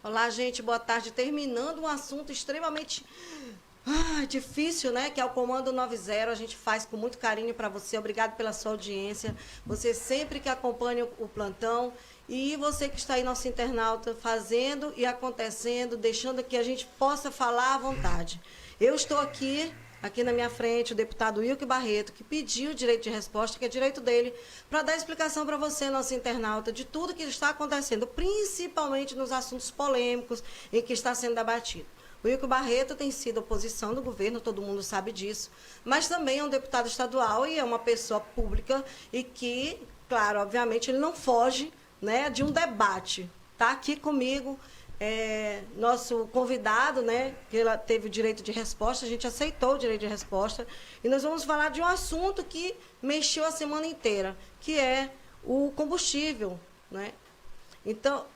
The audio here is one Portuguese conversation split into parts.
Olá, gente, boa tarde. Terminando um assunto extremamente difícil, né? Que é o Comando 90. A gente faz com muito carinho para você. Obrigado pela sua audiência. Você sempre que acompanha o plantão. E você que está aí, nosso internauta, fazendo e acontecendo, deixando que a gente possa falar à vontade. Eu estou aqui na minha frente, o deputado Wilker Barreto, que pediu o direito de resposta, que é direito dele, para dar explicação para você, nosso internauta, de tudo que está acontecendo, principalmente nos assuntos polêmicos em que está sendo debatido. O Wilker Barreto tem sido oposição do governo, todo mundo sabe disso, mas também é um deputado estadual e é uma pessoa pública e que, claro, obviamente, ele não foge, né, de um debate. Está aqui comigo. Nosso convidado, né, que ela teve o direito de resposta, a gente aceitou o direito de resposta, e nós vamos falar de um assunto que mexeu a semana inteira, que é o combustível, né? Então,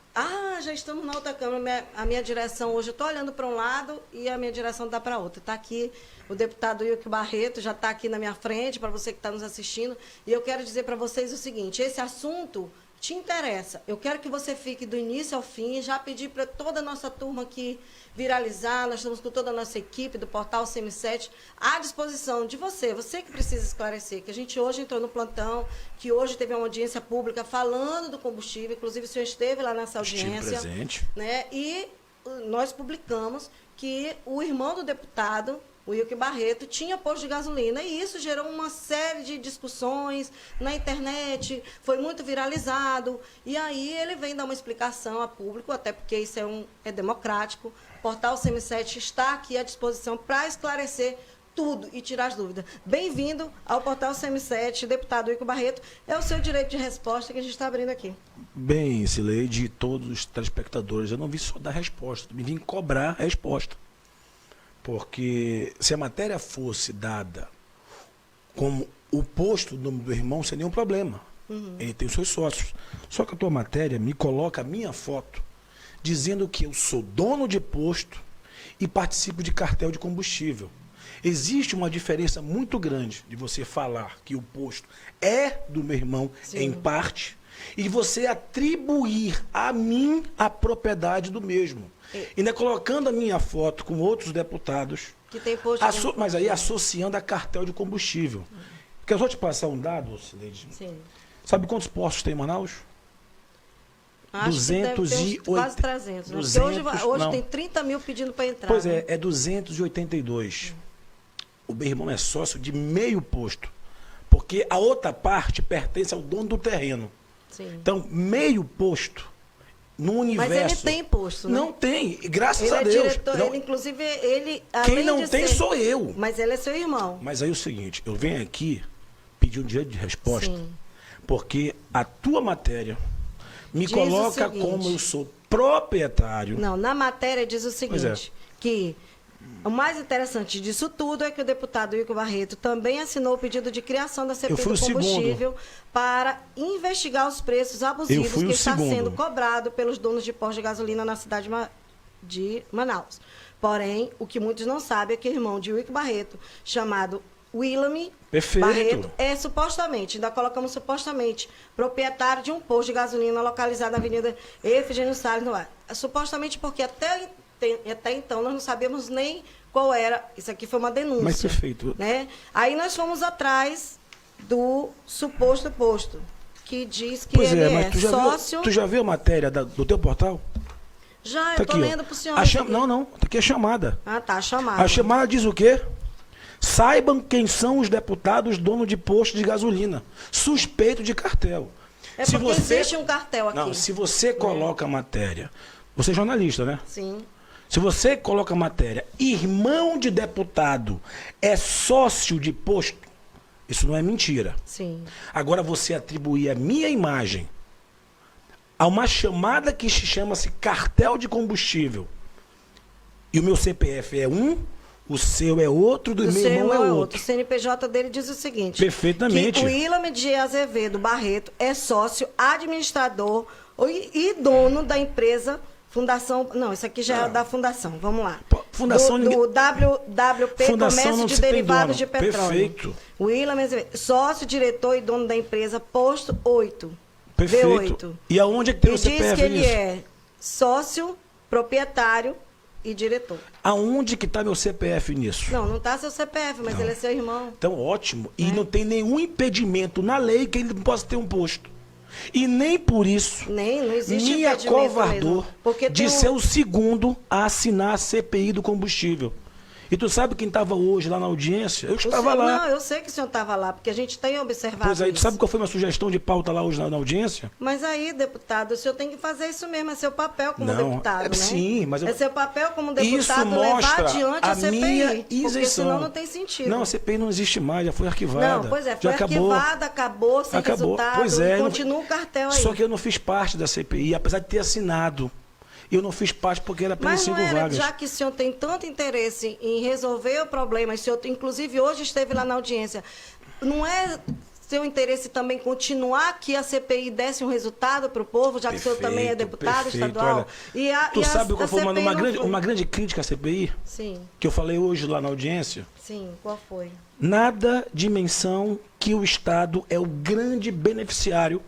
já estamos na outra câmera, a minha direção hoje, eu estou olhando para um lado e a minha direção está para outra. Está aqui o deputado Wilker Barreto, já está aqui na minha frente, para você que está nos assistindo, e eu quero dizer para vocês o seguinte, esse assunto te interessa. Eu quero que você fique do início ao fim. Já pedi para toda a nossa turma aqui viralizar. Nós estamos com toda a nossa equipe do Portal CM7 à disposição de você. Você que precisa esclarecer. Que a gente hoje entrou no plantão, que hoje teve uma audiência pública falando do combustível. Inclusive, o senhor esteve lá nessa audiência. Estive presente. Né? E nós publicamos que o irmão do deputado, o Wilker Barreto, tinha posto de gasolina, e isso gerou uma série de discussões na internet, foi muito viralizado, e aí ele vem dar uma explicação a público, até porque isso é democrático. O Portal CM7 está aqui à disposição para esclarecer tudo e tirar as dúvidas. Bem-vindo ao Portal CM7, deputado Wilker Barreto. É o seu direito de resposta que a gente está abrindo aqui. Bem, Cileide, todos os telespectadores, eu não vim só dar resposta, eu vim cobrar a resposta. Porque se a matéria fosse dada como o posto do nome do irmão, sem nenhum problema. Ele tem os seus sócios. Só que a tua matéria me coloca a minha foto dizendo que eu sou dono de posto e participo de cartel de combustível. Existe uma diferença muito grande de você falar que o posto é do meu irmão, em parte, e de você atribuir a mim a propriedade do mesmo. Ainda colocando a minha foto com outros deputados, que tem posto mas aí associando a cartel de combustível. Quer só te passar um dado, Cileide? Sim. Sabe quantos postos tem em Manaus? Acho 208, quase 300. 200, né? Hoje tem 30 mil pedindo para entrar. Pois é 282. O meu irmão é sócio de meio posto, porque a outra parte pertence ao dono do terreno. Sim. Então, meio posto no universo. Mas ele tem posto, né? Não tem, graças ele a Deus. Diretor, não, ele, inclusive, ele... Quem não tem sou eu. Mas ele é seu irmão. Mas aí é o seguinte, eu venho aqui pedir um direito de resposta, porque a tua matéria me coloca como eu sou proprietário. Não, na matéria diz o seguinte, que o mais interessante disso tudo é que o deputado Wilker Barreto também assinou o pedido de criação da CPI do combustível para investigar os preços abusivos que está sendo cobrado pelos donos de postos de gasolina na cidade de Manaus. Porém, o que muitos não sabem é que o irmão de Wilker Barreto, chamado William Barreto, é supostamente, ainda colocamos supostamente, proprietário de um posto de gasolina localizado na Avenida Efigênio Salles, no ar. Supostamente porque até então nós não sabíamos nem qual era. Isso aqui foi uma denúncia. Mas perfeito. Né? Aí nós fomos atrás do suposto posto, que diz que ele é sócio... Tu já viu a matéria do teu portal? Já, tá eu estou lendo para o senhor. Não, tá aqui a chamada. Tá, a chamada. A chamada diz o quê? Saibam quem são os deputados donos de posto de gasolina, suspeito de cartel. Se porque existe um cartel aqui. Não, se você coloca a matéria... Você é jornalista, né? Sim. Se você coloca a matéria, irmão de deputado é sócio de posto, isso não é mentira. Sim. Agora você atribuir a minha imagem a uma chamada que chama-se cartel de combustível, e o meu CPF é um, o seu é outro, do meu irmão é outro. O CNPJ dele diz o seguinte... Perfeitamente. Que o William de Azevedo Barreto é sócio, administrador e dono da empresa... Fundação... Não, isso aqui já é da fundação. Vamos lá. Fundação... Do WWP Fundação Comércio de Derivados de Petróleo. Perfeito. William Azevedo, sócio, diretor e dono da empresa Posto 8. Perfeito. V8. E aonde é que tem o CPF? CPF Diz que nisso? ele é sócio proprietário e diretor. Aonde que está meu CPF nisso? Não está seu CPF, mas ele é seu irmão. Então, ótimo. E não tem nenhum impedimento na lei que ele possa ter um posto. E nem por isso Não existe me impedimento acovardou mesmo, porque de tem ser o segundo a assinar a CPI do combustível. E tu sabe quem estava hoje lá na audiência? Eu estava lá. Não, eu sei que o senhor estava lá, porque a gente tem observado Pois aí, tu isso. sabe qual foi a minha sugestão de pauta lá hoje na audiência? Mas aí, deputado, o senhor tem que fazer isso mesmo, é seu papel como Não, deputado, né? sim, mas é seu papel como isso deputado mostra levar adiante a a CPI, minha porque isenção. senão não tem sentido. Não, a CPI não existe mais, já foi arquivada. Não, pois é, já foi arquivada, acabou sem resultado, Pois é, continua o cartel aí. Só que eu não fiz parte da CPI, apesar de ter assinado. Eu não fiz parte porque era apenas Mas não 5 era, vagas. já que o senhor tem tanto interesse em resolver o problema, o senhor, inclusive, hoje esteve lá na audiência, não é seu interesse também continuar que a CPI desse um resultado para o povo, já que o senhor também é deputado estadual? Olha, tu sabe qual foi uma uma grande crítica à CPI? Sim. Que eu falei hoje lá na audiência? Sim, qual foi? Nada de menção que o Estado é o grande beneficiário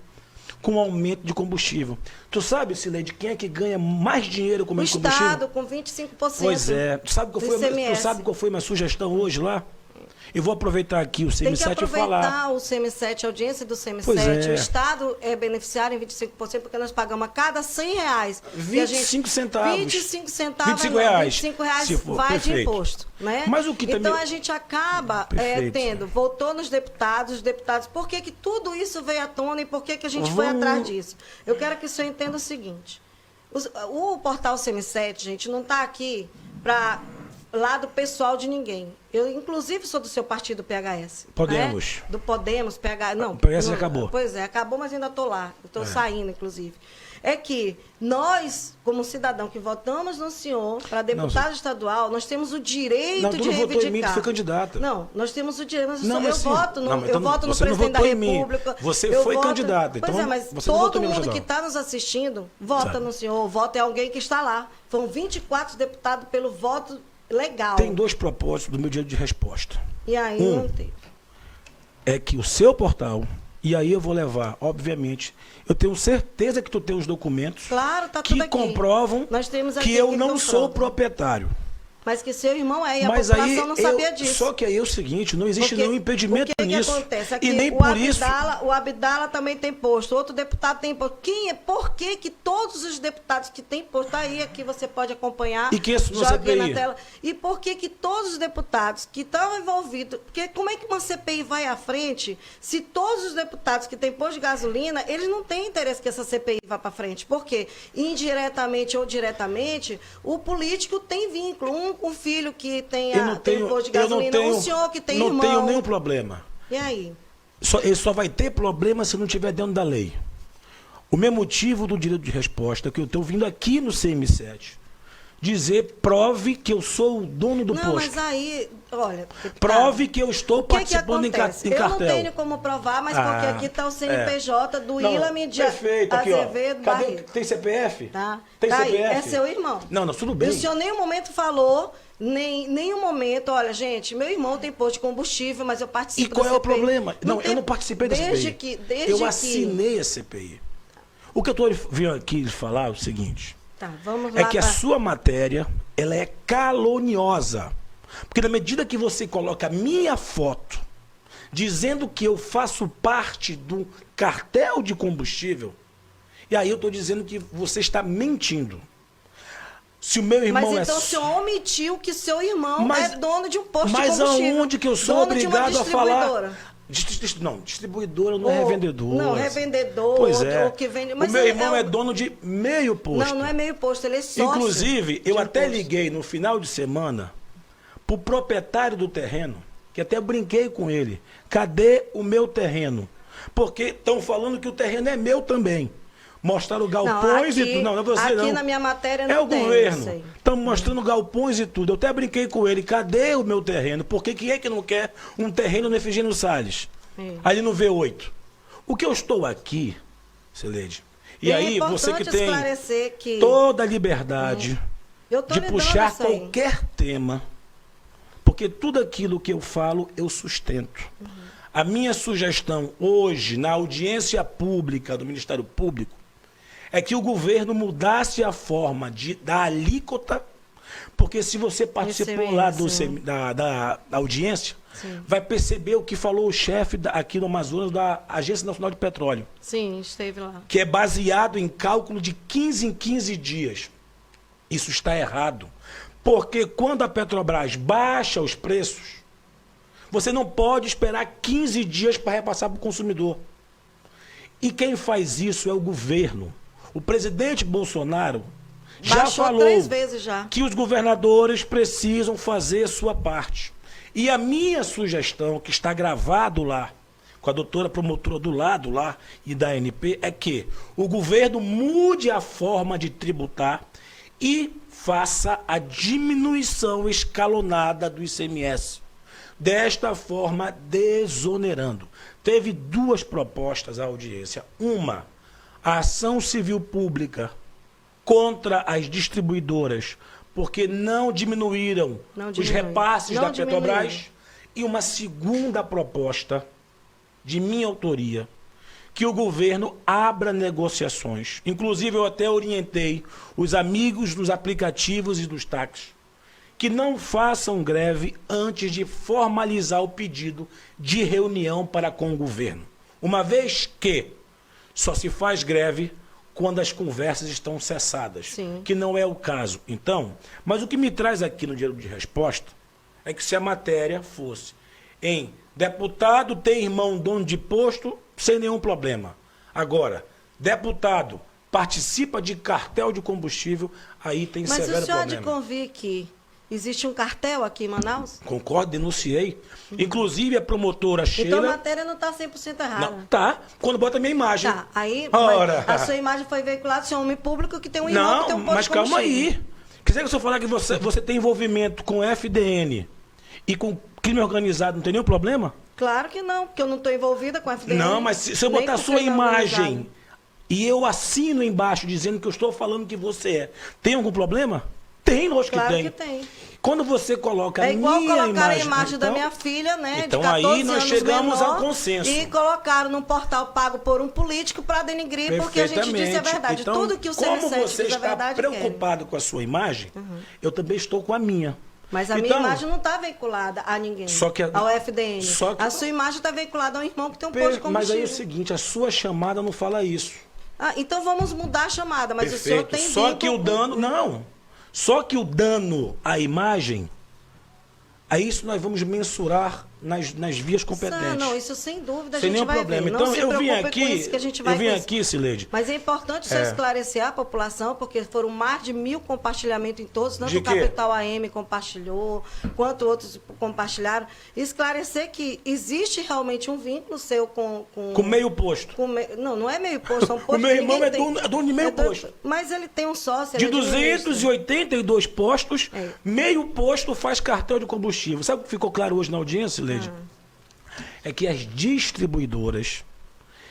com o aumento de combustível. Tu sabe, Cileide, quem é que ganha mais dinheiro com o aumento de combustível? O Estado, com 25%. Pois é. Tu sabe qual foi a minha sugestão hoje lá? Eu vou aproveitar aqui o CM7 e falar. Tem que aproveitar o CM7, a audiência do CM7. Pois é. O Estado é beneficiário em 25%, porque nós pagamos a cada R$100. 25 centavos. 25 centavos. 25 reais. 25 reais Se for, vai perfeito. de imposto. Né? Mas o que então também... a gente acaba tendo, voltou nos deputados, os deputados, por que tudo isso veio à tona e por que a gente foi atrás disso? Eu quero que o senhor entenda o seguinte. O portal CM7, gente, não está aqui para lado pessoal de ninguém. Eu, inclusive, sou do seu partido, PHS. Podemos. Né? Do Podemos, PHS. Não, o PHS acabou. Pois é, acabou, mas ainda estou lá. Estou saindo, inclusive. É que nós, como cidadão que votamos no senhor para deputado estadual, nós temos o direito de reivindicar. Votou em mim, tu foi candidata. Não, nós temos o direito, mas eu voto no, então eu voto no presidente da República. Você foi candidata. Pois então, mas você todo mundo que está nos assistindo vota no senhor, vota em alguém que está lá. Foram 24 deputados pelo voto legal. Tem 2 propósitos do meu direito de resposta. E aí não teve. É que o seu portal, e aí eu vou levar, obviamente, eu tenho certeza que tu tem os documentos que comprovam que eu não sou proprietário. Mas que seu irmão é, e a população não sabia disso. Só que aí é o seguinte, não existe nenhum impedimento nisso. O que acontece? Aqui, e nem por isso... O Abdala também tem posto, outro deputado tem posto. Por que todos os deputados que têm posto, tá aí, aqui você pode acompanhar, e que isso não joguei na tela. E por que todos os deputados que estão envolvidos... Porque como é que uma CPI vai à frente se todos os deputados que têm posto de gasolina, eles não têm interesse que essa CPI vá para frente? Porque, indiretamente ou diretamente, o político tem vínculo. Um filho que tem posto de gasolina, um senhor que tem irmão. Não tenho nenhum problema. E aí? Ele só vai ter problema se não estiver dentro da lei. O meu motivo do direito de resposta é que eu estou vindo aqui no CM7 dizer, prove que eu sou o dono do posto. Não, mas aí, olha... Prove que eu estou participando em cartel. Eu não tenho como provar, mas porque aqui está o CNPJ do Ilame de Azevedo Barreto. Tem CPF? Tá. Tem CPF? É seu irmão. Não, tudo bem. E o senhor em nenhum momento falou, nenhum momento, olha, gente, meu irmão tem posto de combustível, mas eu participo da CPI. E qual é o problema? Eu não participei da CPI. Eu assinei a CPI. O que eu estou vindo aqui falar é o seguinte... Tá, vamos lá a sua matéria, ela é caluniosa. Porque na medida que você coloca a minha foto, dizendo que eu faço parte do cartel de combustível, e aí eu estou dizendo que você está mentindo. Se o meu irmão mas então o senhor omitiu que seu irmão é dono de um posto de combustível. Mas aonde que eu sou obrigado a falar... Não, distribuidora não é revendedora. Não, revendedor, pois é. que vende... Mas o meu irmão é dono de meio posto. Não é meio posto, ele é sócio. Inclusive, eu até liguei no final de semana pro proprietário do terreno, que até brinquei com ele. Cadê o meu terreno? Porque estão falando que o terreno é meu também. Mostraram galpões e tudo. Não é você, aqui não. Aqui na minha matéria não tem. É o governo. Estão mostrando galpões e tudo. Eu até brinquei com ele. Cadê o meu terreno? Porque quem é que não quer um terreno no Efigênio Salles? Ali no V8. O que eu estou aqui, Cileide, e aí você que tem toda a liberdade de puxar qualquer tema, porque tudo aquilo que eu falo, eu sustento. A minha sugestão hoje, na audiência pública do Ministério Público, é que o governo mudasse a forma da alíquota, porque se você participou lá da audiência, sim, vai perceber o que falou o chefe aqui no Amazonas da Agência Nacional de Petróleo. Sim, esteve lá. Que é baseado em cálculo de 15 em 15 dias. Isso está errado. Porque quando a Petrobras baixa os preços, você não pode esperar 15 dias para repassar para o consumidor. E quem faz isso é o governo. O presidente Bolsonaro já falou 3 vezes já que os governadores precisam fazer sua parte. E a minha sugestão, que está gravado lá, com a doutora promotora do lado lá e da ANP, é que o governo mude a forma de tributar e faça a diminuição escalonada do ICMS. Desta forma, desonerando. Teve 2 propostas à audiência. Uma, a ação civil pública contra as distribuidoras, porque não diminuíram os repasses da Petrobras. E uma segunda proposta, de minha autoria, que o governo abra negociações. Inclusive, eu até orientei os amigos dos aplicativos e dos táxis que não façam greve antes de formalizar o pedido de reunião para com o governo. Uma vez que só se faz greve quando as conversas estão cessadas, sim, que não é o caso. Então, mas o que me traz aqui no diário de resposta é que se a matéria fosse em deputado tem irmão dono de posto, sem nenhum problema. Agora, deputado participa de cartel de combustível, aí tem severo problema. Mas o senhor há de convir que existe um cartel aqui em Manaus? Concordo, denunciei. Inclusive a promotora Sheila... Então a matéria não está 100% errada. Não, tá, quando bota a minha imagem. Tá, aí a sua imagem foi veiculada, você é um homem público que tem um irmão que tem um posto mas de combustível. Calma aí. Quer dizer que se eu falar que você tem envolvimento com FDN e com crime organizado, não tem nenhum problema? Claro que não, porque eu não estou envolvida com FDN. Não, mas se eu botar a sua imagem e eu assino embaixo dizendo que eu estou falando que você é, tem algum problema? Tem, lógico claro que tem. Que tem. Quando você coloca a minha imagem... É igual colocar a imagem da minha filha, né? Então de 14 aí nós chegamos menor, ao consenso. E colocaram num portal pago por um político para denigrir, porque a gente disse a verdade. Então, tudo que o CNC como você diz a está verdade preocupado com a sua imagem, eu também estou com a minha. Mas a minha imagem não está veiculada a ninguém, ao FDN. A sua imagem está veiculada a um irmão que tem um posto de combustível. Mas aí é o seguinte, a sua chamada não fala isso. Então vamos mudar a chamada, mas perfeito. O senhor tem só que o dano... Não. Só que o dano à imagem, a isso nós vamos mensurar nas vias competentes. Não, isso sem dúvida sem a gente vai problema. ver. Então não eu vim aqui, aqui, Cileide. Mas é importante você esclarecer a população, porque foram mais de 1000 compartilhamentos em todos, tanto o Capital AM compartilhou, quanto outros compartilharam. Esclarecer que existe realmente um vínculo seu com meio posto. Não é meio posto, é um posto. O meu irmão é dono de meio posto. Mas ele tem um sócio. De 282 postos, meio posto faz cartel de combustível. Sabe o que ficou claro hoje na audiência, Cileide? É que as distribuidoras,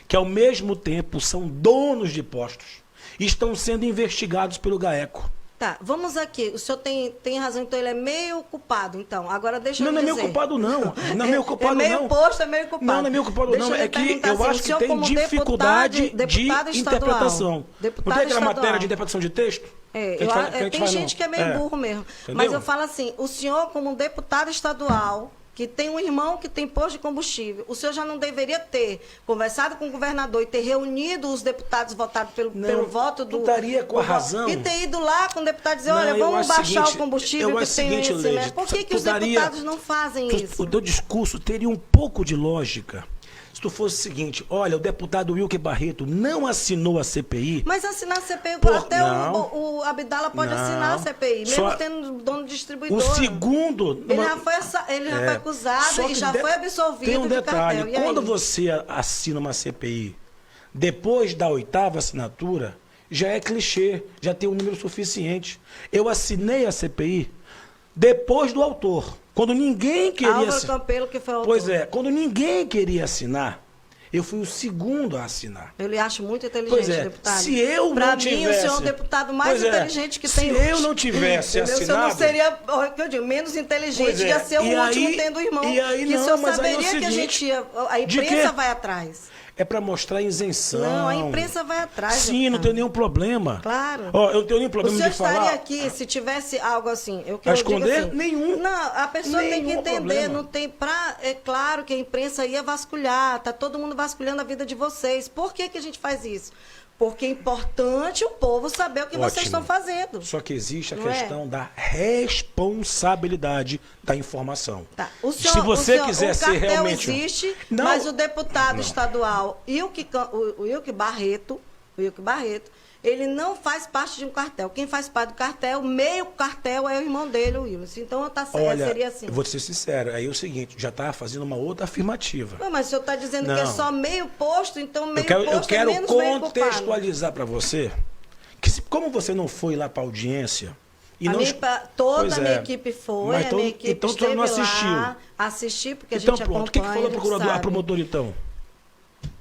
que ao mesmo tempo são donos de postos, estão sendo investigados pelo GAECO. Tá, vamos aqui. O senhor tem razão, então ele é meio culpado, então. Agora deixa eu dizer. Não é meio culpado, não. Não é meio culpado, não. É meio posto, é meio culpado. Não é meio culpado, não. É que eu acho que tem dificuldade de interpretação. Não tem aquela matéria de interpretação de texto? Tem gente que é meio burro mesmo. Entendeu? Mas eu falo assim, o senhor como deputado estadual, que tem um irmão que tem posto de combustível, o senhor já não deveria ter conversado com o governador e ter reunido os deputados votados pelo voto do... Tu estaria com a razão. E ter ido lá com o deputado dizer, olha, vamos baixar o combustível que tem esse, né? Por que os deputados não fazem isso? O teu discurso teria um pouco de lógica se tu fosse o seguinte, olha, o deputado Wilker Barreto não assinou a CPI... Mas assinar a CPI, até o Abdala pode assinar a CPI, mesmo tendo dono distribuidor. O segundo... Ele já foi acusado e já foi absolvido. Tem um detalhe, quando você assina uma CPI, depois da 8ª assinatura, já é clichê, já tem um número suficiente. Eu assinei a CPI depois do autor. Quando ninguém queria assinar. Campelo, que foi o autor. Pois é, quando ninguém queria assinar, eu fui o segundo a assinar. Eu lhe acho muito inteligente, deputado. Se eu não tivesse... Para mim, o senhor é o deputado mais inteligente que tem. Se eu não tivesse assinado... O senhor não seria, eu digo, menos inteligente, ia ser o último tendo o irmão. E aí, que o senhor saberia que a imprensa vai atrás. é para mostrar isenção. Não, a imprensa vai atrás. Sim, não tem nenhum problema. Claro. Ó, eu não tenho nenhum problema de falar. O senhor estaria aqui se tivesse algo assim. Para esconder? Assim, Nenhum. Não, a pessoa tem que entender. Problema. Não tem é claro que a imprensa ia vasculhar. Tá todo mundo vasculhando a vida de vocês. Por que a gente faz isso? Porque é importante o povo saber o que vocês estão fazendo. Só que existe a questão da responsabilidade da informação. Tá. Se você quiser ser realmente... O cartel existe, mas o deputado estadual Wilke Barreto, ele não faz parte de um cartel. Quem faz parte do cartel, meio cartel, é o irmão dele, o Wilson. Então, seria assim. Eu vou ser sincero, aí é o seguinte, já está fazendo uma outra afirmativa. Não, mas o senhor está dizendo que é só meio posto, então meio posto eu quero é menos contextualizar para você que como você não foi lá para a audiência... Toda a minha equipe foi, a minha equipe então esteve não assistiu. lá, assisti, porque então, a gente acompanha. Então pronto, o que falou a promotora então?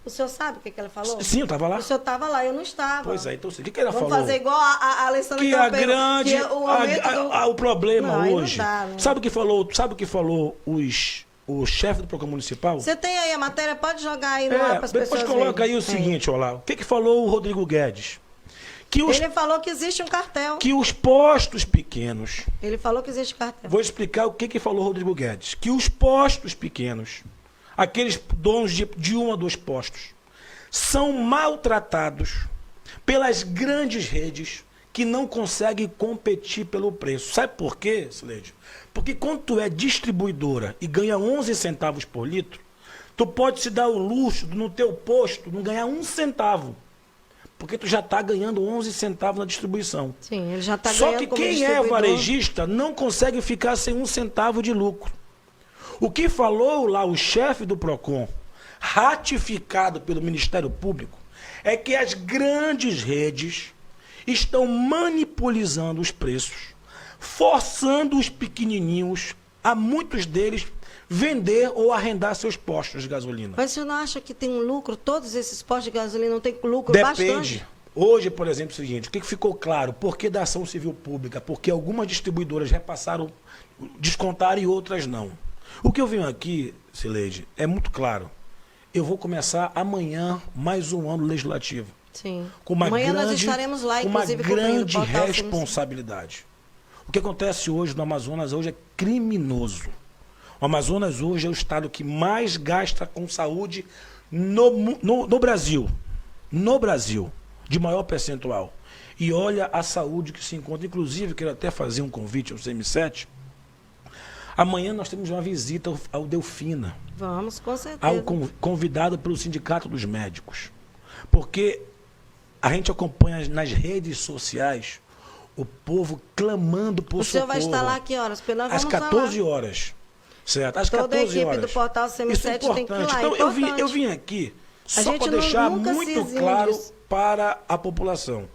O senhor sabe o que ela falou? Sim, eu estava lá. O senhor estava lá, eu não estava. Pois é, então o que ela Vamos falou? Fazer igual a Alessandra que Campelo, a grande... que o problema não, hoje... Não dá, não. Sabe o que falou o chefe do Procon Municipal? Você tem aí a matéria, pode jogar aí no ar para as pessoas depois coloca aí o seguinte, olha lá. O que falou o Rodrigo Guedes? Ele falou que existe um cartel. Que os postos pequenos... Ele falou que existe cartel. Vou explicar o que falou o Rodrigo Guedes. Que os postos pequenos, aqueles donos de um a dois postos, são maltratados pelas grandes redes que não conseguem competir pelo preço. Sabe por quê, Sileide? Porque quando tu é distribuidora e ganha 11 centavos por litro, tu pode se dar o luxo de no teu posto não ganhar 1 centavo. Porque tu já está ganhando 11 centavos na distribuição. Sim, ele já está ganhando. Só que quem é varejista não consegue ficar sem 1 centavo de lucro. O que falou lá o chefe do Procon, ratificado pelo Ministério Público, é que as grandes redes estão manipulando os preços, forçando os pequenininhos, a muitos deles, vender ou arrendar seus postos de gasolina. Mas você não acha que tem um lucro? Todos esses postos de gasolina não tem lucro bastante? Depende. Hoje, por exemplo, é o seguinte, o que ficou claro? Por que da ação civil pública? Porque algumas distribuidoras repassaram, descontaram e outras não. O que eu venho aqui, Sileide, é muito claro. Eu vou começar amanhã mais um ano legislativo. Sim. Com uma amanhã grande, nós estaremos lá, inclusive, com uma grande responsabilidade. O que acontece hoje no Amazonas hoje é criminoso. O Amazonas hoje é o estado que mais gasta com saúde no Brasil. No Brasil, de maior percentual. E olha a saúde que se encontra. Inclusive, quero até fazer um convite ao CM7. Amanhã nós temos uma visita ao Delfina. Vamos, com certeza. Convidado pelo Sindicato dos Médicos. Porque a gente acompanha nas redes sociais o povo clamando por socorro. O senhor vai estar lá a que horas? Às 14 horas. Certo? Às 14 horas. Toda a equipe do Portal CM7 tem que ir lá. Então, eu vim aqui só para deixar muito claro para a população.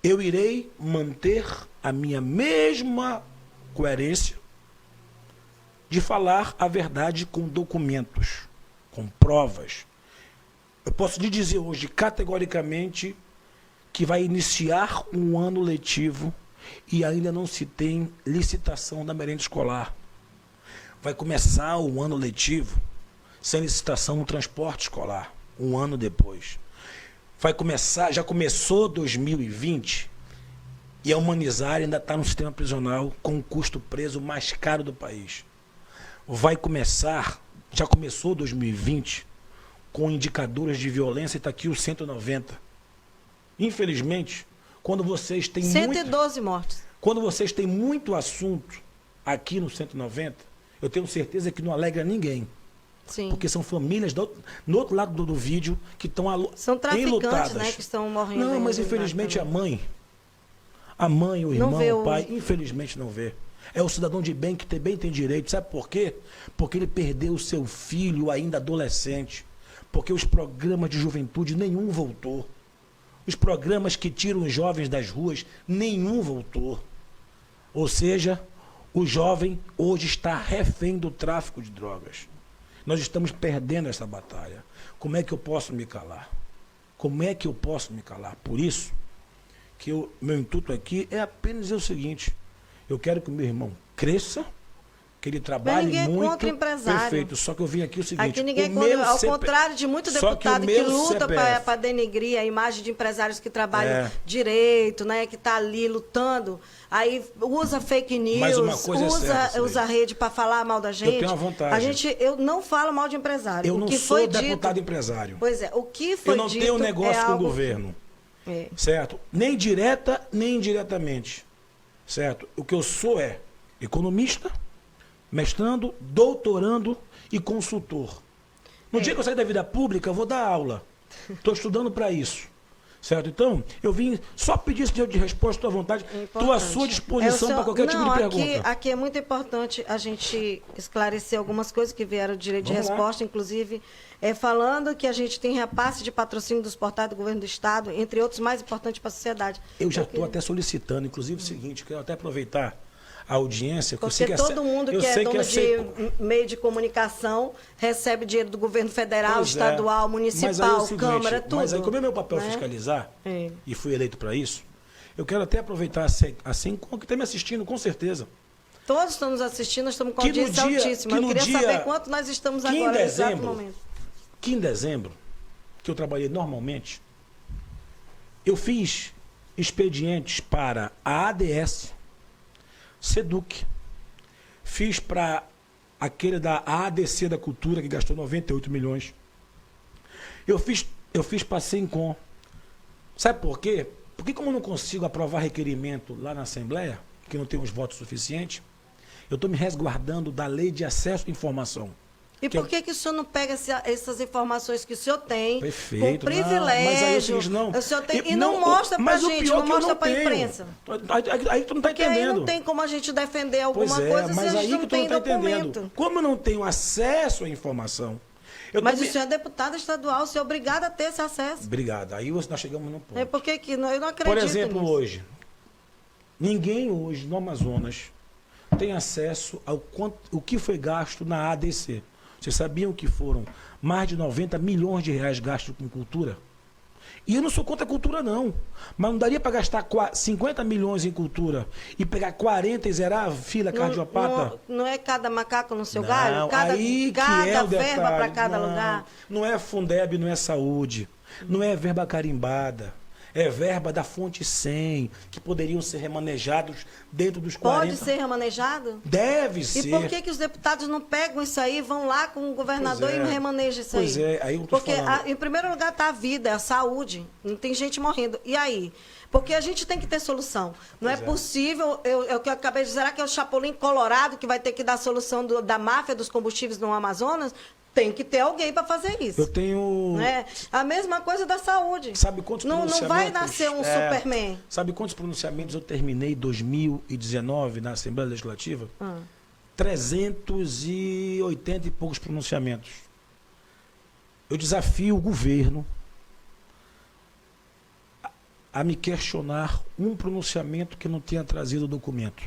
Eu irei manter a minha mesma coerência de falar a verdade com documentos, com provas. Eu posso lhe dizer hoje, categoricamente, que vai iniciar um ano letivo e ainda não se tem licitação da merenda escolar. Vai começar o ano letivo sem licitação no transporte escolar, um ano depois. Vai começar, já começou 2020 e a Humanizária ainda está no sistema prisional com o custo preso mais caro do país. Vai começar, já começou 2020 com indicadores de violência e está aqui o 190. Infelizmente, quando vocês têm 112 mortes. Quando vocês têm muito assunto aqui no 190, eu tenho certeza que não alegra ninguém. Sim. Porque são famílias no outro lado do vídeo que estão são traficantes, né, que estão morrendo. Não, mas infelizmente a mãe, o irmão, o pai, infelizmente não vê. É o cidadão de bem que também tem direito. Sabe por quê? Porque ele perdeu o seu filho ainda adolescente. Porque os programas de juventude nenhum voltou. Os programas que tiram os jovens das ruas, nenhum voltou. Ou seja, o jovem hoje está refém do tráfico de drogas. Nós estamos perdendo essa batalha. Como é que eu posso me calar? Como é que eu posso me calar? Por isso que meu intuito aqui é apenas dizer o seguinte: eu quero que o meu irmão cresça, que ele trabalhe ninguém muito. Contra o empresário. Perfeito. Só que eu vim aqui o seguinte. Aqui ninguém contra, ao contrário de muito deputado que luta para denegrir a imagem de empresários que trabalham direito, né, que está ali lutando, aí usa fake news, mas uma coisa usa a rede para falar mal da gente. Eu tenho uma vantagem. Eu não falo mal de empresário. Eu não sou deputado empresário. Pois é, o que foi dito. Eu não tenho negócio com o governo. Certo? Nem direta, nem indiretamente. Certo? O que eu sou é economista, mestrando, doutorando e consultor. No dia que eu sair da vida pública, eu vou dar aula. Estou estudando para isso. Certo? Então, eu vim só pedir esse dinheiro de resposta à vontade. Estou à sua disposição para qualquer tipo de pergunta. Aqui é muito importante a gente esclarecer algumas coisas que vieram de direito de resposta, inclusive falando que a gente tem repasse de patrocínio dos portais do governo do Estado, entre outros mais importantes para a sociedade. Eu já estou até solicitando, inclusive o seguinte, quero até aproveitar a audiência. Porque todo mundo que é dono de meio de comunicação recebe dinheiro do governo federal, estadual, municipal, Câmara, tudo. Mas aí, como é meu papel fiscalizar, e fui eleito para isso, eu quero até aproveitar assim, que está me assistindo, com certeza. Todos estão nos assistindo, nós estamos com audiência altíssima. Eu queria saber quanto nós estamos agora, nesse exato momento. Que em dezembro, que eu trabalhei normalmente, eu fiz expedientes para a ADS, SEDUC, fiz para aquele da ADC da Cultura, que gastou 98 milhões. Eu fiz para a Sencom. Sabe por quê? Porque como eu não consigo aprovar requerimento lá na Assembleia, que não tem os votos suficientes, eu estou me resguardando da lei de acesso à informação. E por que o senhor não pega essas informações que o senhor tem, perfeito, com privilégio, o senhor tem, e não mostra para a gente, não mostra para a imprensa? Aí tu não está entendendo. Aí não tem como a gente defender alguma coisa se a gente não tem documento. Como eu não tenho acesso à informação... Mas o senhor é deputado estadual, o senhor é obrigado a ter esse acesso. Obrigado. Aí nós chegamos no ponto. Por que eu não acredito Por exemplo, nisso. hoje, ninguém hoje no Amazonas tem acesso ao o que foi gasto na ADC. Vocês sabiam que foram mais de 90 milhões de reais gastos com cultura? E eu não sou contra a cultura, não. Mas não daria para gastar 50 milhões em cultura e pegar 40 e zerar a fila cardiopata? Não é cada macaco no seu galho? Cada verba para cada lugar? Não é Fundeb, não é saúde. Não é verba carimbada. É verba da fonte 100, que poderiam ser remanejados dentro dos 40. Pode ser remanejado? Deve ser. E por que os deputados não pegam isso aí, vão lá com o governador e remanejam isso aí? Pois é, aí eu tô falando. Porque, em primeiro lugar, está a vida, a saúde. Não tem gente morrendo. E aí? Porque a gente tem que ter solução. Não é possível, o que eu acabei de dizer, que é o Chapolin Colorado que vai ter que dar a solução da máfia dos combustíveis no Amazonas. Tem que ter alguém para fazer isso. Eu tenho... A mesma coisa da saúde. Sabe quantos pronunciamentos... Não vai nascer um Superman. Sabe quantos pronunciamentos eu terminei em 2019 na Assembleia Legislativa? 380 e poucos pronunciamentos. Eu desafio o governo a me questionar um pronunciamento que não tenha trazido o documento.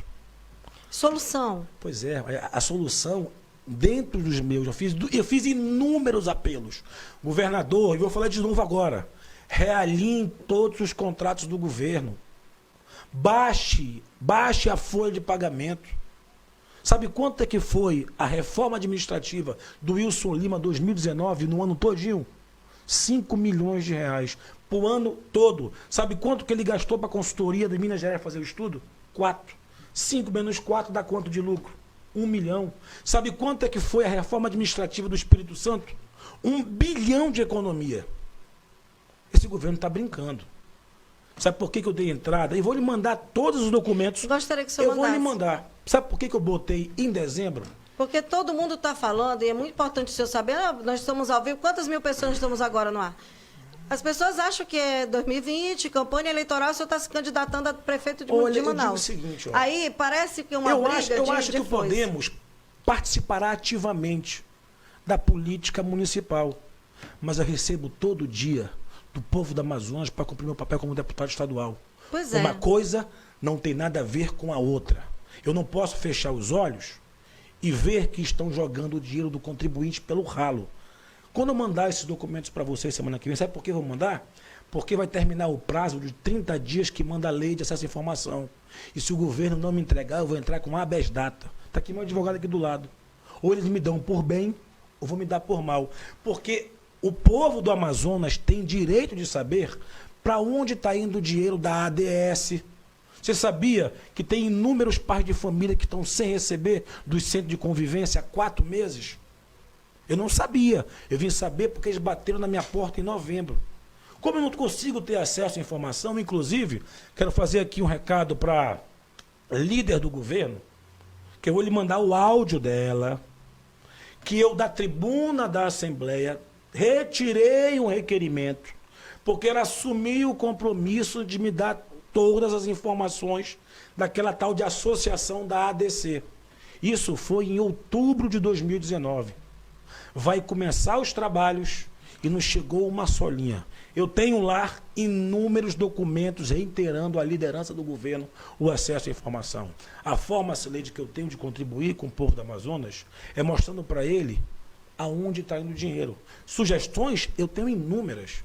Solução. Pois é, a solução... Dentro dos meus, eu fiz inúmeros apelos. Governador, e vou falar de novo agora, realinhe todos os contratos do governo. Baixe a folha de pagamento. Sabe quanto é que foi a reforma administrativa do Wilson Lima 2019, no ano todinho? 5 milhões de reais por ano todo. Sabe quanto que ele gastou para a consultoria de Minas Gerais fazer o estudo? 4. 5 menos 4 dá quanto de lucro? 1 milhão. Sabe quanto é que foi a reforma administrativa do Espírito Santo? 1 bilhão de economia. Esse governo está brincando. Sabe por que eu dei entrada? E vou lhe mandar todos os documentos. Gostaria que o senhor mandasse. Eu vou lhe mandar. Sabe por que eu botei em dezembro? Porque todo mundo está falando, e é muito importante o senhor saber, nós estamos ao vivo, quantas mil pessoas estamos agora no ar? As pessoas acham que é 2020, campanha eleitoral, o senhor está se candidatando a prefeito de Manaus. Eu digo o seguinte, aí parece que uma briga eu acho que podemos participar ativamente da política municipal. Mas eu recebo todo dia do povo do Amazonas para cumprir meu papel como deputado estadual. Pois é. Uma coisa não tem nada a ver com a outra. Eu não posso fechar os olhos e ver que estão jogando o dinheiro do contribuinte pelo ralo. Quando eu mandar esses documentos para vocês semana que vem, sabe por que eu vou mandar? porque vai terminar o prazo de 30 dias que manda a lei de acesso à informação. E se o governo não me entregar, eu vou entrar com habeas data. Está aqui meu advogado aqui do lado. Ou eles me dão por bem, ou vão me dar por mal. Porque o povo do Amazonas tem direito de saber para onde está indo o dinheiro da ADS. Você sabia que tem inúmeros pais de família que estão sem receber dos centros de convivência há 4 meses? Eu não sabia. Eu vim saber porque eles bateram na minha porta em novembro. Como eu não consigo ter acesso à informação, inclusive, quero fazer aqui um recado para líder do governo, que eu vou lhe mandar o áudio dela, que eu, da tribuna da Assembleia, retirei um requerimento, porque ela assumiu o compromisso de me dar todas as informações daquela tal de associação da ADC. Isso foi em outubro de 2019. Vai começar os trabalhos e nos chegou uma só linha. Eu tenho lá inúmeros documentos reiterando a liderança do governo o acesso à informação. A forma, Cileide, que eu tenho de contribuir com o povo do Amazonas é mostrando para ele aonde está indo o dinheiro. Sugestões, eu tenho inúmeras.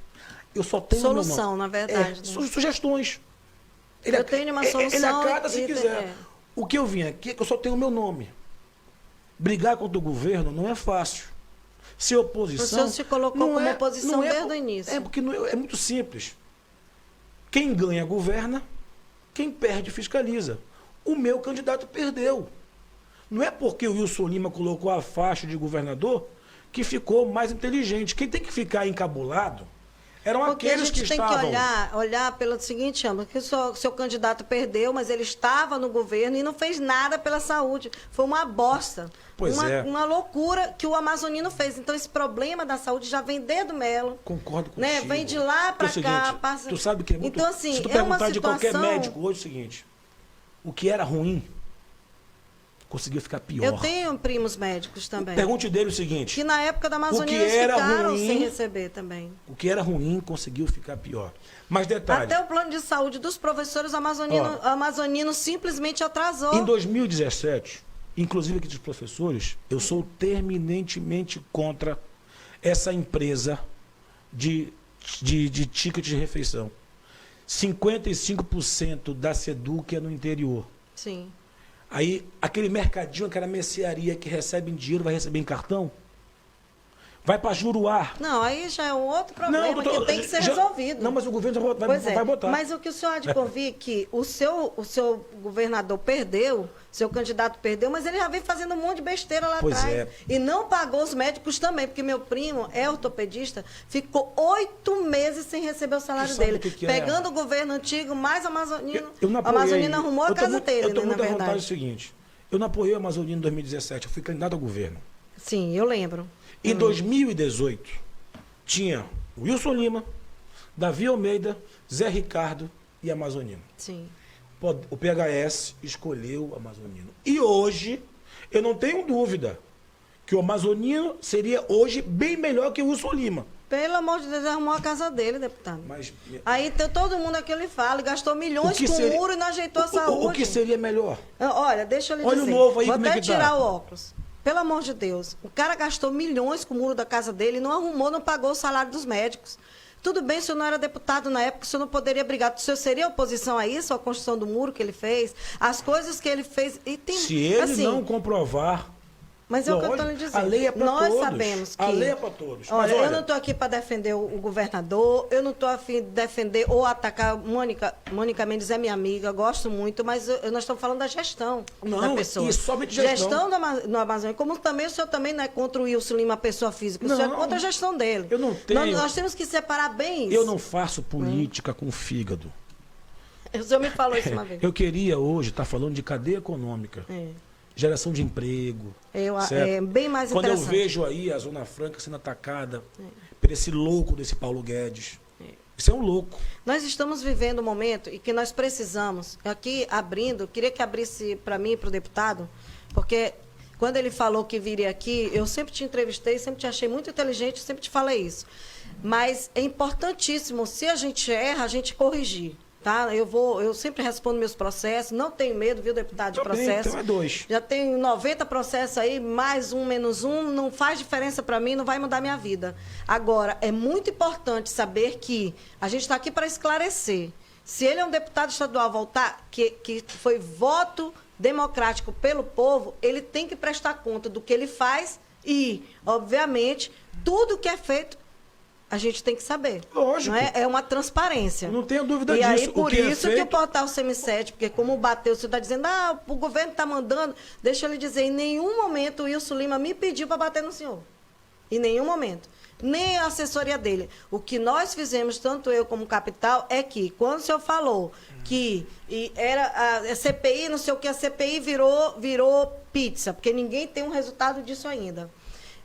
Eu só tenho solução, na verdade. Né? Sugestões. Eu tenho uma solução. Ele acata se quiser. O que eu vim aqui é que eu só tenho o meu nome. Brigar contra o governo não é fácil. Se oposição... O senhor se colocou como oposição desde o início. É porque é muito simples. Quem ganha governa, quem perde fiscaliza. O meu candidato perdeu. Não é porque o Wilson Lima colocou a faixa de governador que ficou mais inteligente. Quem tem que ficar encabulado eram porque aqueles que estavam... a gente tem que olhar pelo seguinte âmbito, que o seu candidato perdeu, mas ele estava no governo e não fez nada pela saúde. Foi uma bosta. Uma loucura que o amazonino fez. Então, esse problema da saúde já vem desde o Melo. Concordo contigo. Né? Vem de lá para cá. Passa... Tu sabe que é muito... Então, assim, se tu perguntar de situação... qualquer médico hoje, é o seguinte, o que era ruim conseguiu ficar pior. Eu tenho primos médicos também. Pergunte dele o seguinte... Que na época da Amazônia eles ficaram sem receber também. O que era ruim conseguiu ficar pior. Mas detalhe... Até o plano de saúde dos professores amazoninos simplesmente atrasou. Em 2017, inclusive aqui dos professores, eu sou terminantemente contra essa empresa de ticket de refeição. 55% da SEDUC é no interior. Sim. Aí, aquele mercadinho, aquela mercearia que recebe em dinheiro, vai receber em cartão? Vai para Juruá. Não, aí já é um outro problema que tem que ser resolvido. Não, mas o governo vai botar. Mas o que o senhor há de convir é que o seu governador perdeu, seu candidato perdeu, mas ele já vem fazendo um monte de besteira lá atrás. É. E não pagou os médicos também, porque meu primo é ortopedista, ficou 8 meses sem receber o salário dele. Pegando o governo antigo, mais amazonino. A Amazonina arrumou a casa dele, eu tô na muito à verdade. vontade do seguinte, eu não apoiei a Amazonina em 2017, eu fui candidato ao governo. Sim, eu lembro. Em 2018, tinha Wilson Lima, Davi Almeida, Zé Ricardo e Amazonino. Sim. O PHS escolheu o Amazonino. E hoje, eu não tenho dúvida que o Amazonino seria hoje bem melhor que o Wilson Lima. Pelo amor de Deus, arrumou a casa dele, deputado. Mas, aí todo mundo aqui ele fala, gastou milhões com o muro e não ajeitou a saúde. O que seria melhor? Olha, deixa eu lhe dizer. Olha o novo aí, vou como até é que tirar tá? o óculos. Pelo amor de Deus, o cara gastou milhões com o muro da casa dele, não arrumou, não pagou o salário dos médicos. Tudo bem, o senhor não era deputado na época, o senhor não poderia brigar. O senhor seria oposição a isso, a construção do muro que ele fez, as coisas que ele fez. E tem, se ele assim, não comprovar... Mas é o que eu estou lhe dizendo. A lei é para todos. Nós sabemos que... A lei é para todos. Olha, eu não estou aqui para defender o governador, eu não estou a fim de defender ou atacar... Mônica Mendes é minha amiga, gosto muito, mas nós estamos falando da gestão da pessoa. E somente gestão. No Amazônia, como também o senhor também não é contra o Wilson Lima, pessoa física, o senhor é contra a gestão dele. Eu não tenho... Nós temos que separar bem isso. Eu não faço política com fígado. O senhor me falou isso uma vez. Eu queria hoje estar falando de cadeia econômica. Geração de emprego. É bem mais Quando interessante. eu vejo aí a Zona Franca sendo atacada por esse louco desse Paulo Guedes. Isso é um louco. Nós estamos vivendo um momento em que nós precisamos, aqui abrindo, queria que abrisse para mim e para o deputado, porque quando ele falou que viria aqui, eu sempre te entrevistei, sempre te achei muito inteligente, sempre te falei isso. Mas é importantíssimo, se a gente erra, a gente corrigir. Tá? Eu sempre respondo meus processos, não tenho medo, viu, deputado, de processo. Então é 2. Já tenho 90 processos aí, mais um, menos um, não faz diferença para mim, não vai mudar minha vida. Agora, é muito importante saber que a gente está aqui para esclarecer. Se ele é um deputado estadual voltar, que foi voto democrático pelo povo, ele tem que prestar conta do que ele faz e, obviamente, tudo que é feito a gente tem que saber. Lógico. Não é? É uma transparência. Não tenho dúvida disso. E aí, disso. por isso que o feito... portal Semi7, porque como bateu, você está dizendo, o governo está mandando, deixa eu lhe dizer, em nenhum momento o Wilson Lima me pediu para bater no senhor. Em nenhum momento. Nem a assessoria dele. O que nós fizemos, tanto eu como Capital, é que, quando o senhor falou que era a CPI, não sei o que, a CPI virou pizza, porque ninguém tem um resultado disso ainda.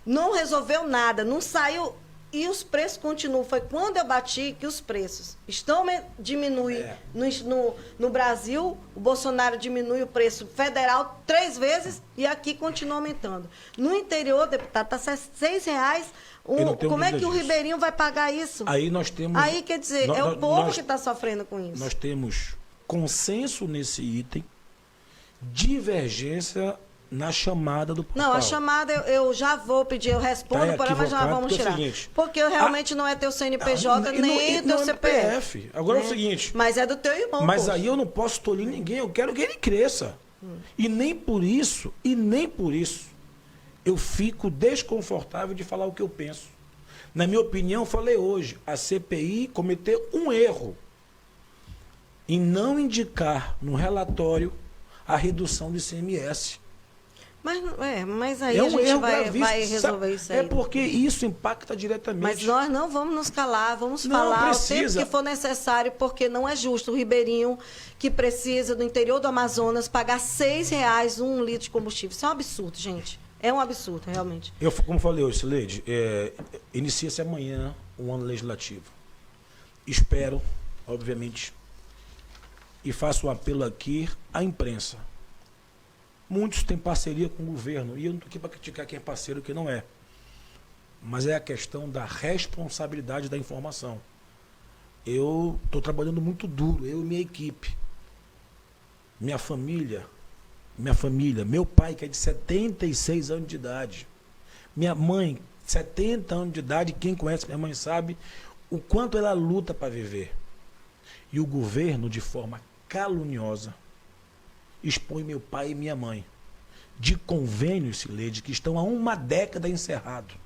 Não resolveu nada, não saiu... E os preços continuam. Foi quando eu bati que os preços estão diminuindo. No Brasil, o Bolsonaro diminui o preço federal 3 vezes e aqui continua aumentando. No interior, deputado, está R$6. Como é que o Ribeirinho vai pagar isso? Aí nós temos... Aí, quer dizer, é o povo que está sofrendo com isso. Nós temos consenso nesse item, divergência na chamada do portal. Não, a chamada eu já vou pedir, eu respondo, porém, mas já vamos tirar. Porque realmente não é teu CNPJ, nem teu CPF. Agora é o seguinte... Mas é do teu irmão, Mas aí eu não posso tolir ninguém, eu quero que ele cresça. E nem por isso, eu fico desconfortável de falar o que eu penso. Na minha opinião, falei hoje, a CPI cometeu um erro em não indicar no relatório a redução do ICMS. Mas aí a gente vai resolver isso aí. É porque isso impacta diretamente. Mas nós não vamos nos calar, vamos falar o tempo que for necessário, porque não é justo o ribeirinho que precisa do interior do Amazonas pagar R$6 um litro de combustível. Isso é um absurdo, gente. É um absurdo, realmente. Como falei hoje, Sileide, inicia-se amanhã o ano legislativo. Espero, obviamente, e faço um apelo aqui à imprensa. Muitos têm parceria com o governo, e eu não estou aqui para criticar quem é parceiro e quem não é. Mas é a questão da responsabilidade da informação. Eu estou trabalhando muito duro, eu e minha equipe. Minha família, meu pai, que é de 76 anos de idade. Minha mãe, 70 anos de idade, quem conhece minha mãe sabe o quanto ela luta para viver. E o governo, de forma caluniosa, expõe meu pai e minha mãe de convênios, Sileide, que estão há uma década encerrados.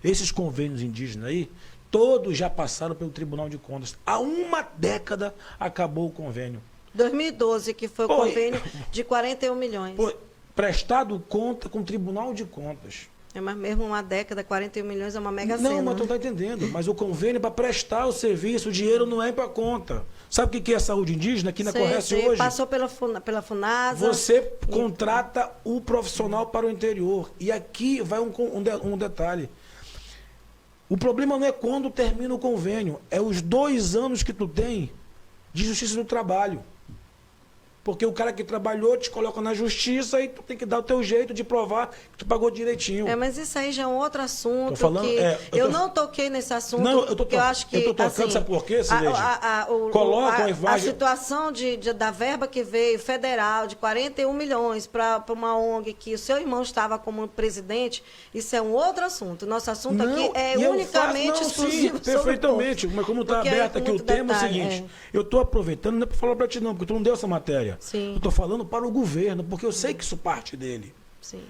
Esses convênios indígenas aí, todos já passaram pelo Tribunal de Contas. Há uma década acabou o convênio. 2012, que foi o convênio de 41 milhões. Prestado conta com o Tribunal de Contas. Mas mesmo uma década, 41 milhões é uma mega cena. Não, mas tu não está entendendo. Mas o convênio é para prestar o serviço, o dinheiro não é para conta. Sabe o que é saúde indígena aqui na Correce hoje? Passou pela FUNASA. Você contrata o profissional para o interior. E aqui vai um detalhe. O problema não é quando termina o convênio, é os 2 anos que tu tem de justiça do trabalho. Porque o cara que trabalhou te coloca na justiça e tu tem que dar o teu jeito de provar que tu pagou direitinho. Mas isso aí já é um outro assunto. Tô falando, eu não toquei nesse assunto. Não, eu acho que tô tocando, sabe por quê, Sileide? A situação da verba que veio federal de 41 milhões para uma ONG que o seu irmão estava como presidente, isso é um outro assunto. Nosso assunto aqui é unicamente exclusivo sobre perfeitamente. Mas como está aberto aqui o tema, é o seguinte, eu estou aproveitando, não é para falar para ti não, porque tu não deu essa matéria. Sim. Eu estou falando para o governo, porque eu sei que isso parte dele. Sim.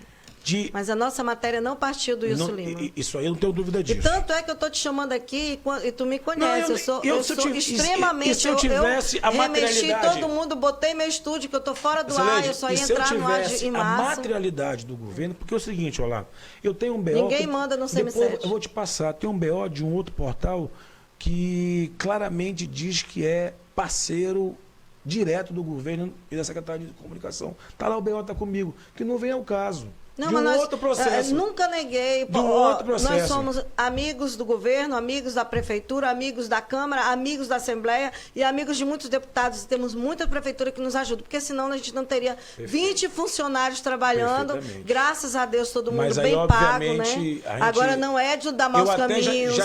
Mas a nossa matéria não partiu do Wilson Lima. Isso aí eu não tenho dúvida disso. E tanto é que eu estou te chamando aqui e tu me conhece. Eu sou extremamente... se eu tivesse a materialidade... todo mundo, botei meu estúdio, que eu estou fora do ar, eu só ia entrar no ar em março. A materialidade do governo, porque é o seguinte, olha lá, eu tenho um BO... Ninguém manda no CM7. Eu vou te passar, tem um BO de um outro portal que claramente diz que é parceiro direto do governo e da Secretaria de Comunicação. Está lá, o BO está comigo, que não vem ao caso. Não, de mas um outro processo. Nunca neguei. De um outro processo. Nós somos amigos do governo, amigos da prefeitura, amigos da Câmara, amigos da Assembleia e amigos de muitos deputados. Temos muita prefeitura que nos ajuda, porque senão a gente não teria 20 funcionários trabalhando. Graças a Deus, todo mundo aí, bem pago, né? Agora não é de dar maus caminhos,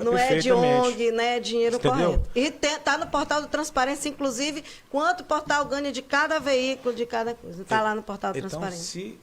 não é de ONG, né? Dinheiro correto. E tá no portal do Transparência, inclusive, quanto o portal ganha de cada veículo, de cada coisa. Está lá no portal do Transparência.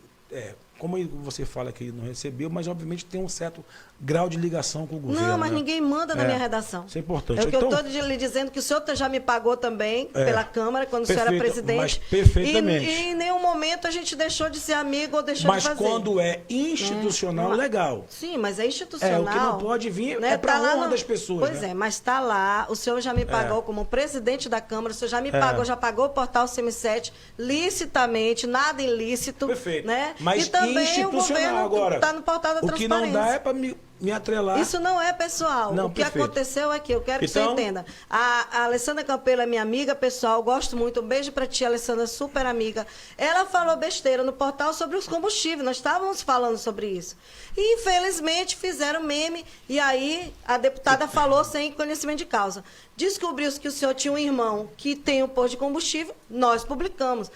Como você fala que não recebeu, mas obviamente tem um certo grau de ligação com o governo. Não, mas ninguém manda na minha redação. Isso é importante. É o que eu estou lhe dizendo, que o senhor já me pagou também pela Câmara, quando o senhor era presidente. Mas perfeitamente. E em nenhum momento a gente deixou de ser amigo ou deixou de fazer. Mas quando é institucional, legal. Sim, mas é institucional. O que não pode vir né? para a honra das pessoas. Pois mas está lá, o senhor já me pagou como presidente da Câmara, o senhor já me pagou, já pagou o portal CM7 licitamente, nada ilícito. Perfeito. Né? Mas e também o governo está no portal da Transparência. O que não dá é para me atrelar. Isso não é pessoal. O que aconteceu aqui, eu quero que você entenda. A Alessandra Campelo é minha amiga pessoal, gosto muito. Um beijo para ti, Alessandra, super amiga. Ela falou besteira no portal sobre os combustíveis. Nós estávamos falando sobre isso. E, infelizmente, fizeram meme. E aí, a deputada falou sem conhecimento de causa. Descobriu-se que o senhor tinha um irmão que tem um posto de combustível. Nós publicamos.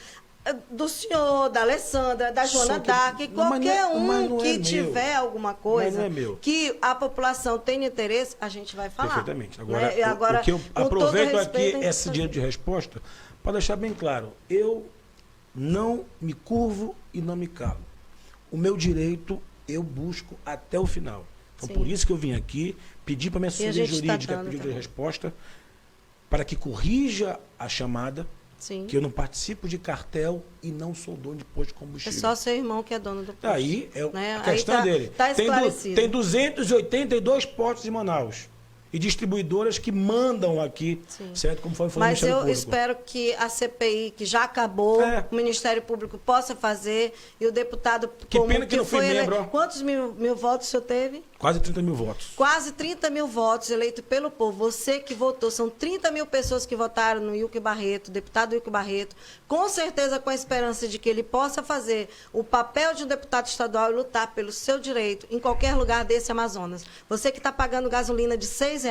Do senhor, da Alessandra, da Joana Dark, qualquer um que tiver alguma coisa que a população tenha interesse, a gente vai falar. Perfeitamente. Agora, o que eu aproveito aqui esse direito de resposta para deixar bem claro, eu não me curvo e não me calo. O meu direito eu busco até o final. Então, por isso que eu vim aqui, pedir para a minha assessoria jurídica pedir de resposta para que corrija a chamada. Sim. Que eu não participo de cartel e não sou dono de posto de combustível. É só seu irmão que é dono do posto. Aí é a questão dele. Tá esclarecido. Tem 282 postos em Manaus. E distribuidoras que mandam aqui, certo? Como foi o Ministério Público. Mas eu espero que a CPI, que já acabou, o Ministério Público possa fazer, e o deputado... Que pena que não fui membro. Quantos mil votos o senhor teve? Quase 30 mil votos. Quase 30 mil votos eleito pelo povo. Você que votou, são 30 mil pessoas que votaram no Wilker Barreto, deputado Wilker Barreto, com certeza com a esperança de que ele possa fazer o papel de um deputado estadual e lutar pelo seu direito em qualquer lugar desse Amazonas. Você que está pagando gasolina de R$6,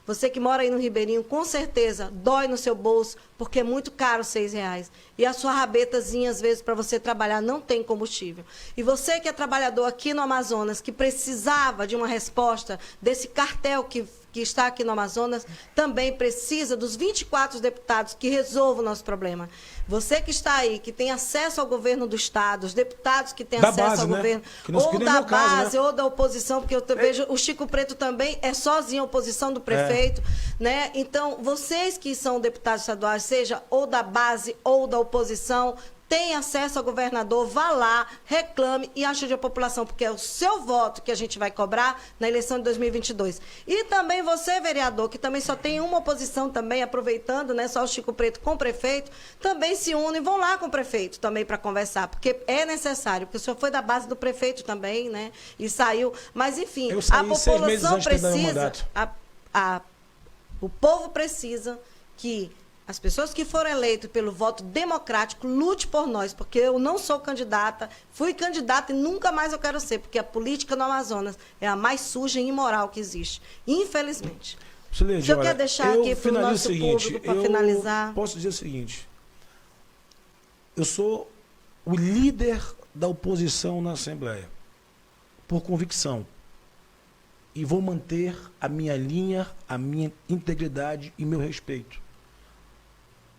você que mora aí no Ribeirinho, com certeza dói no seu bolso, porque é muito caro R$6. E a sua rabetazinha, às vezes, para você trabalhar, não tem combustível. E você que é trabalhador aqui no Amazonas, que precisava de uma resposta desse cartel que está aqui no Amazonas, também precisa dos 24 deputados que resolvam o nosso problema. Você que está aí, que tem acesso ao governo do Estado, os deputados que têm acesso ao governo, ou da base, ou da oposição, porque eu vejo o Chico Preto também é sozinho a oposição do prefeito, né? Então, vocês que são deputados estaduais, seja ou da base ou da oposição, tem acesso ao governador, vá lá, reclame e ajude a população, porque é o seu voto que a gente vai cobrar na eleição de 2022. E também você, vereador, que também só tem uma oposição também, aproveitando, né, só o Chico Preto com o prefeito, também se unem e vão lá com o prefeito também para conversar, porque é necessário, porque o senhor foi da base do prefeito também, né, e saiu. Mas, enfim, a população precisa, o povo precisa que as pessoas que foram eleitas pelo voto democrático, lute por nós, porque eu não sou candidata, fui candidata e nunca mais eu quero ser, porque a política no Amazonas é a mais suja e imoral que existe, infelizmente. O senhor quer deixar aqui para o nosso público, para finalizar? Posso dizer o seguinte, eu sou o líder da oposição na Assembleia, por convicção, e vou manter a minha linha, a minha integridade e meu respeito.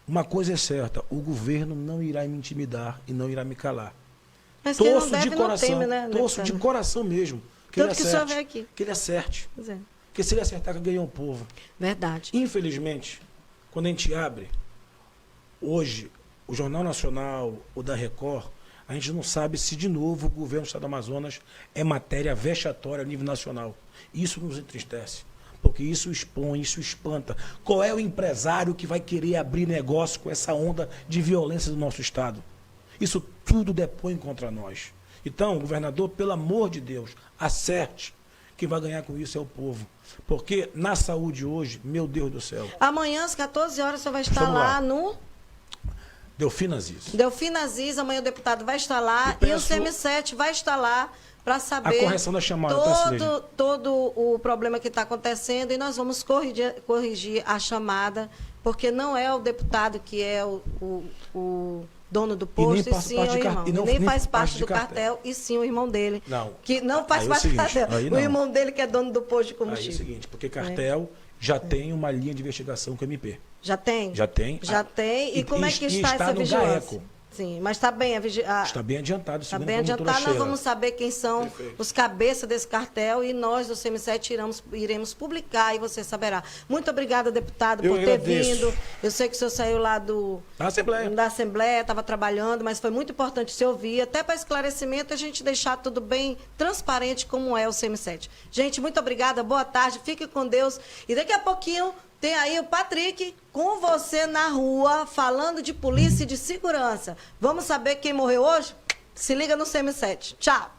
Uma coisa é certa, o governo não irá me intimidar e não irá me calar. Mas torço de coração, teme, né, torço de coração mesmo. Que tanto ele que o senhor veio aqui. Que ele acerte. Porque se ele acertar, que ganhou o povo. Verdade. Infelizmente, quando a gente abre, hoje, o Jornal Nacional ou da Record, a gente não sabe se de novo o governo do Estado do Amazonas é matéria vexatória a nível nacional. Isso nos entristece. Porque isso expõe, isso espanta. Qual é o empresário que vai querer abrir negócio com essa onda de violência do nosso Estado? Isso tudo depõe contra nós. Então, governador, pelo amor de Deus, acerte. Quem vai ganhar com isso é o povo. Porque na saúde hoje, meu Deus do céu. Amanhã, às 14 horas, você vai estar lá no... Delfina Aziz. Delfina Aziz, amanhã o deputado vai estar lá E e o peço- CM7 vai estar lá para saber A correção da chamada, tá, Cileide? todo o problema que está acontecendo e nós vamos corrigir a chamada, porque não é o deputado que é o dono do posto, e sim o irmão. e não nem nem faz parte do cartel. cartel, e sim o irmão dele. Não. Que não faz Aí é o parte do seguinte, cartel. aí O não. irmão dele que é dono do posto de Aí é o combustível. seguinte, porque cartel já tem uma linha de investigação com o MP. Já tem? Já tem. Já tem. E como é que e está essa no vigilância? GAECO. Sim, mas está bem Está bem adiantado, Está segundo bem a promotora adiantado, nós Sheila. vamos saber quem são Perfeito. os cabeças desse cartel e nós do CM7 iremos publicar e você saberá. Muito obrigada, deputado, Eu por ter agradeço. vindo. Eu sei que o senhor saiu lá Da Assembleia. da Assembleia, estava trabalhando, mas foi muito importante se ouvir, até para esclarecimento, a gente deixar tudo bem transparente como é o CM7. Gente, muito obrigada, boa tarde, fique com Deus. E daqui a pouquinho tem aí o Patrick com você na rua, falando de polícia e de segurança. Vamos saber quem morreu hoje? Se liga no CM7. Tchau!